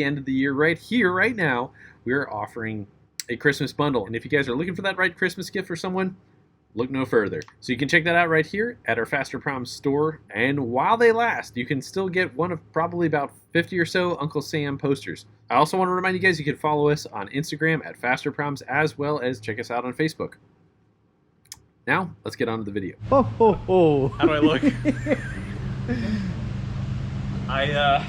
end of the year, right here, right now, we're offering a Christmas bundle. And if you guys are looking for that right Christmas gift for someone, look no further. So you can check that out right here at our Fasterproms store. And while they last, you can still get one of probably about 50 or so Uncle Sam posters. I also want to remind you guys you can follow us on Instagram at Fasterproms, as well as check us out on Facebook. Now, let's get on to the video. Ho, ho, ho. How do I look? I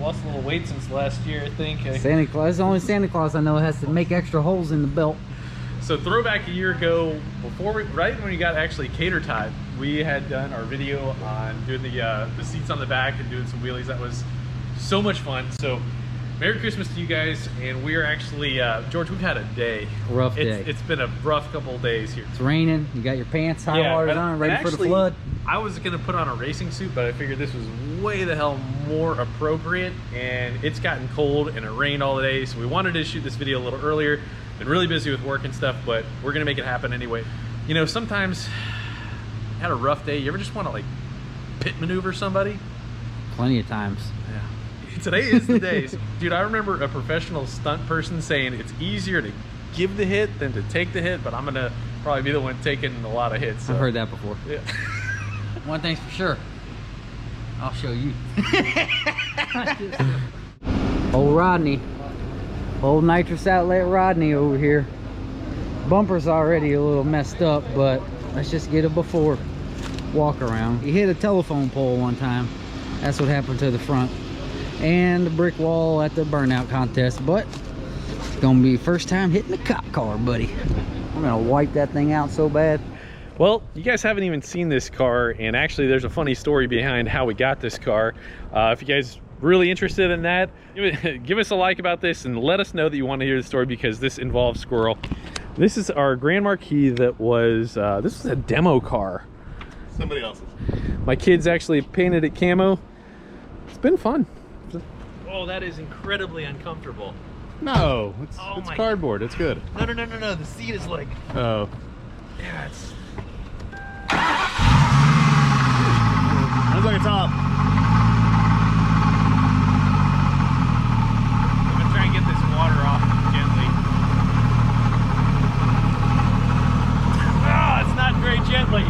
lost a little weight since last year, I think. Santa Claus, the only Santa Claus I know has to make extra holes in the belt. So throwback a year ago, right when we got actually cater time, we had done our video on doing the seats on the back and doing some wheelies. That was so much fun. So Merry Christmas to you guys, and we are actually, George, we've had a day. Rough day. It's been a rough couple of days here. It's raining, you got your pants, high waters on, ready for the flood. I was gonna put on a racing suit, but I figured this was way the hell more appropriate, and it's gotten cold and it rained all the day, so we wanted to shoot this video a little earlier. Been really busy with work and stuff, but we're gonna make it happen anyway. You know, sometimes had a rough day. You ever just want to like pit maneuver somebody? Plenty of times. Yeah. Today is the day. Dude, I remember a professional stunt person saying it's easier to give the hit than to take the hit, but I'm gonna probably be the one taking a lot of hits. So. I've heard that before. Yeah. One thing's for sure, I'll show you. Old Rodney, old nitrous outlet Rodney over here. Bumper's already a little messed up, but let's just get a before walk around. He hit a telephone pole one time. That's what happened to the front. And the brick wall at the burnout contest, but it's gonna be first time hitting the cop car, buddy. I'm gonna wipe that thing out so bad. Well, you guys haven't even seen this car, and actually there's a funny story behind how we got this car. If you guys really interested in that, give us a like about this and let us know that you want to hear the story, because this involves Squirrel. This is our Grand Marquis that was this was a demo car. Somebody else's. My kids actually painted it camo. It's been fun. Oh, that is incredibly uncomfortable. No, it's cardboard. It's good. No. The seat is like... Oh. Yeah, it's... Sounds like a top. I'm gonna try and get this water off gently. Oh, it's not very gently.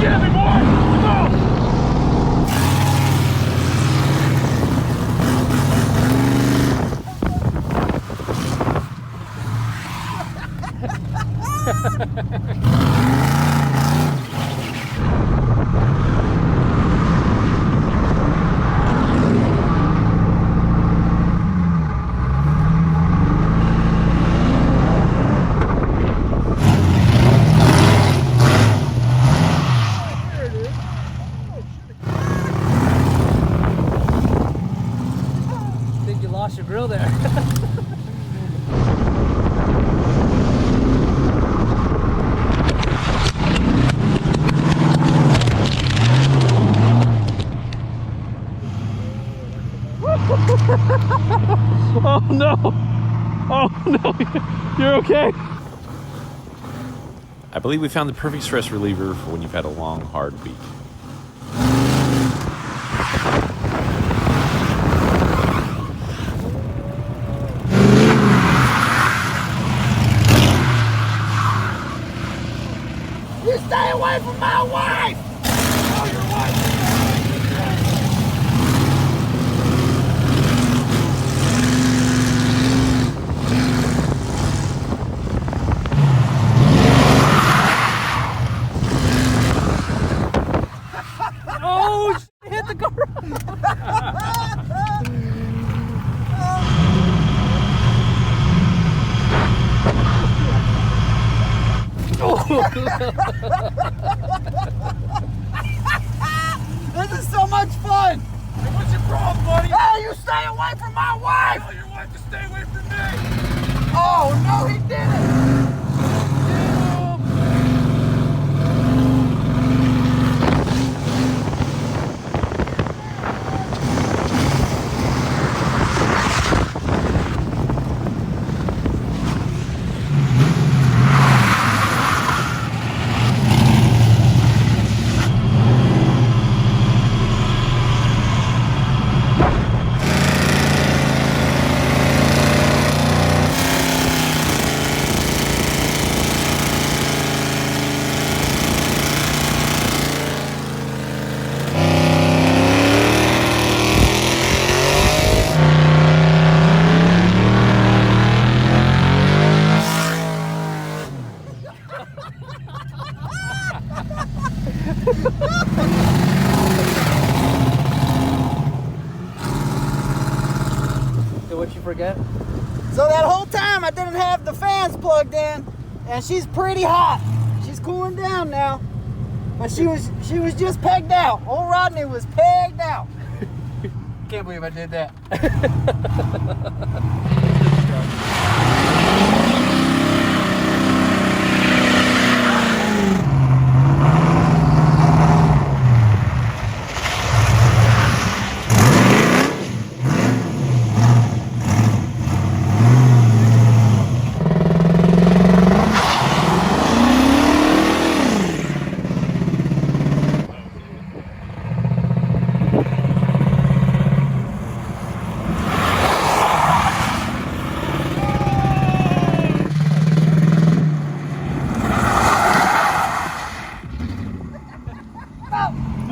Get me, boy! Let's go! Your grill there. Oh no! Oh no! You're okay? I believe we found the perfect stress reliever for when you've had a long, hard week. Stay away from my wife! Oh, your wife! Oh, hit the car! Will you stay away from my wife? Tell your wife to stay away from me. Oh, no, he didn't. What'd you forget? So that whole time I didn't have the fans plugged in, and she's pretty hot. She's cooling down now, but she was just pegged out. Old Rodney was pegged out. Can't believe I did that.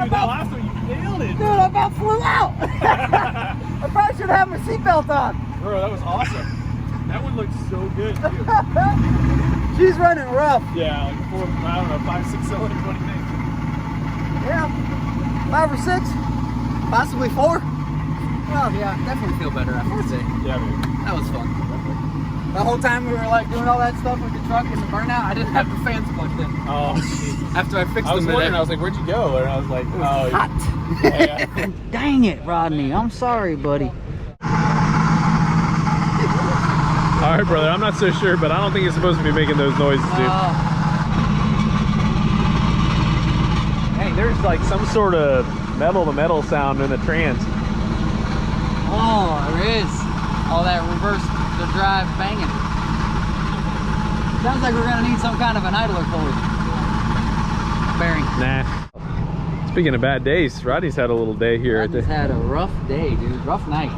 Dude, that last one, you nailed it. Dude, I about flew out. I probably should have my seatbelt on. Bro, that was awesome. That one looked so good, too. She's running rough. Yeah, like 4, I don't know, 5, 6 cylinders, what do you think? Yeah, 5 or 6, possibly 4. Well, yeah, definitely feel better after today. Yeah, dude. That was fun. The whole time we were like doing all that stuff with the truck and the burnout, I didn't have the fans plugged in. Oh, shit. After I fixed I was them wondering, today. I was like, where'd you go? And I was like, oh, Hot. yeah. Dang it, Rodney. I'm sorry, buddy. All right, brother. I'm not so sure, but I don't think it's supposed to be making those noises, dude. Hey, there's like some sort of metal-to-metal sound in the trans. Oh, there is. All that reverse the drive banging. Sounds like we're gonna need some kind of an idler pulley. Bearing. Nah. Speaking of bad days, Rodney's had a little day here. Rodney's had a rough day, dude. Rough night.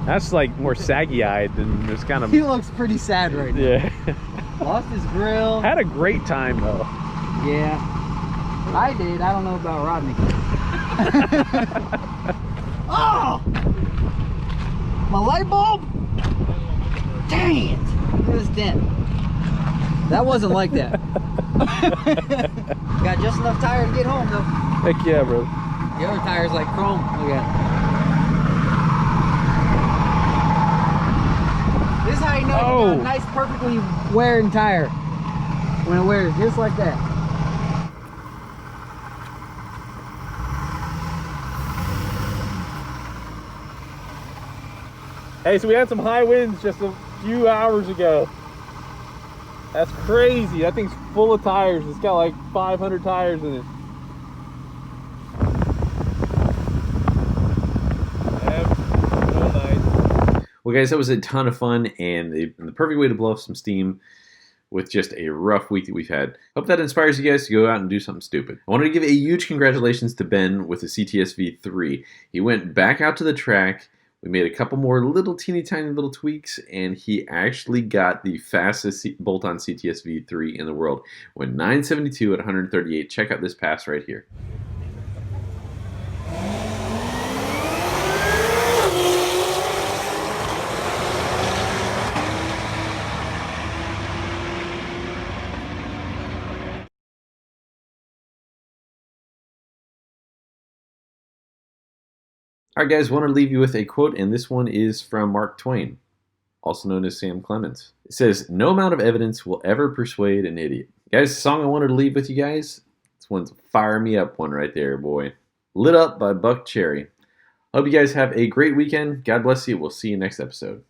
That's like more saggy-eyed than just kind of. He looks pretty sad right now. Yeah. Lost his grill. Had a great time though. Yeah. I did. I don't know about Rodney. Oh! My light bulb? Dang it. It was dent. That wasn't like that. Got just enough tire to get home though. Heck yeah, bro. The other tire's like chrome. Look at it. This is how you know you got a nice, perfectly wearing tire. When it wears just like that. Hey, so we had some high winds just a few hours ago. That's crazy. That thing's full of tires. It's got like 500 tires in it. Well, guys, that was a ton of fun and the perfect way to blow off some steam with just a rough week that we've had. Hope that inspires you guys to go out and do something stupid. I wanted to give a huge congratulations to Ben with the CTS V3. He went back out to the track. We made a couple more little teeny tiny little tweaks, and he actually got the fastest bolt-on CTS V3 in the world. Went 972 at 138. Check out this pass right here. Alright guys, want to leave you with a quote, and this one is from Mark Twain, also known as Sam Clemens. It says, "No amount of evidence will ever persuade an idiot." Guys, the song I wanted to leave with you guys, this one's a Fire Me Up one right there, boy. Lit Up by Buck Cherry. Hope you guys have a great weekend. God bless you. We'll see you next episode.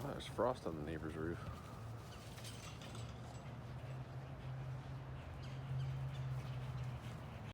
There's frost on the neighbor's roof.